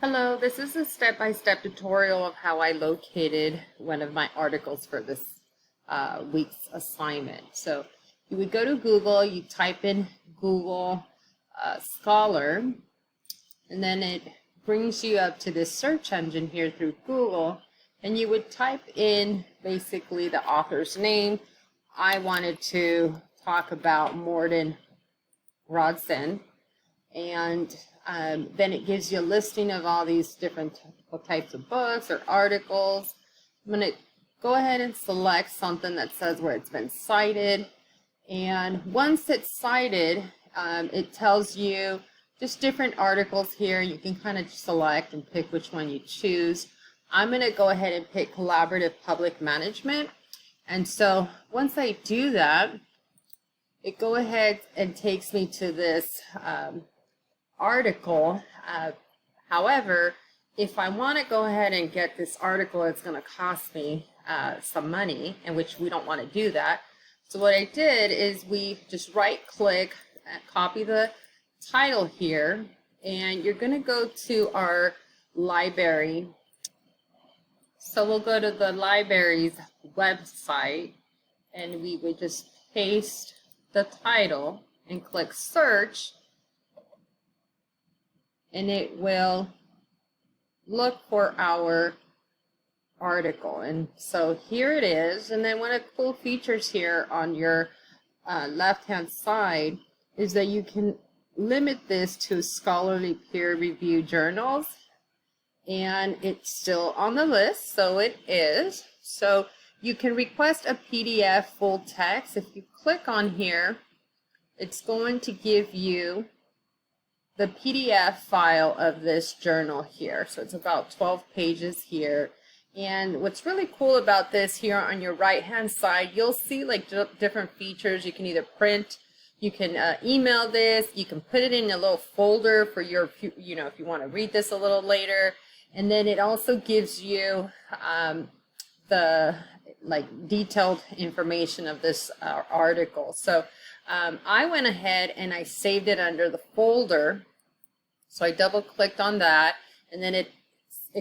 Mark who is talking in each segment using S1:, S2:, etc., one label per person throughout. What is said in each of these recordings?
S1: Hello, this is a step-by-step tutorial of how I located one of my articles for this week's assignment. So you would go to Google, you type in Google Scholar, and then it brings you up to this search engine here through Google, and you would type in basically the author's name. I wanted to talk about Morden Rodson, and then it gives you a listing of all these different types of books or articles. I'm going to go ahead and select something that says where it's been cited. And once it's cited, it tells you just different articles here. You can kind of select and pick which one you choose. I'm going to go ahead and pick Collaborative Public Management. And so once I do that, it go ahead and takes me to this article. However, if I want to go ahead and get this article, it's going to cost me some money, and which we don't want to do that. So what I did is we just right click, copy the title here, and you're going to go to our library. So we'll go to the library's website, and we would just paste the title and click search, and it will look for our article. And so here it is. And then one of the cool features here on your left hand side is that you can limit this to scholarly peer-reviewed journals, and it's still on the list, so it is. So you can request a PDF full text. If you click on here, it's going to give you the PDF file of this journal here. So it's about 12 pages here. And what's really cool about this here on your right hand side, you'll see like different features. You can either print, you can email this, you can put it in a little folder for your, if you want to read this a little later. And then it also gives you the detailed information of this article. So I went ahead and I saved it under the folder. So I double clicked on that, and then if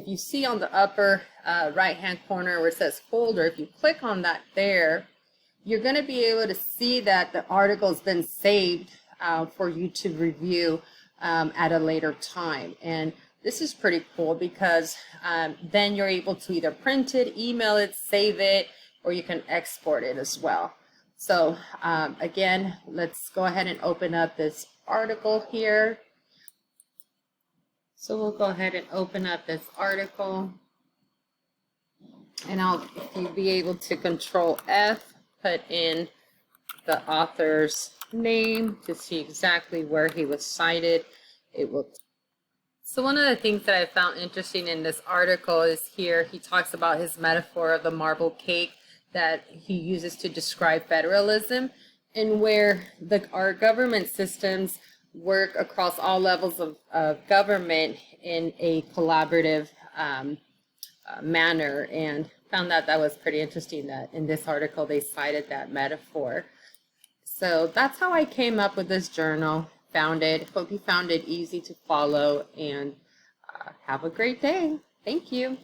S1: you see on the upper right hand corner where it says folder, if you click on that there, you're going to be able to see that the article has been saved for you to review at a later time. And this is pretty cool because then you're able to either print it, email it, save it, or you can export it as well. So again, let's go ahead and open up this article here. So we'll go ahead and open up this article, and if you be able to Control F, put in the author's name to see exactly where he was cited. It will. So one of the things that I found interesting in this article is here he talks about his metaphor of the marble cake that he uses to describe federalism, and where our government systems work across all levels of government in a collaborative manner, and found that was pretty interesting that in this article they cited that metaphor. So that's how I came up with this journal. Hope you found it easy to follow, and have a great day. Thank you.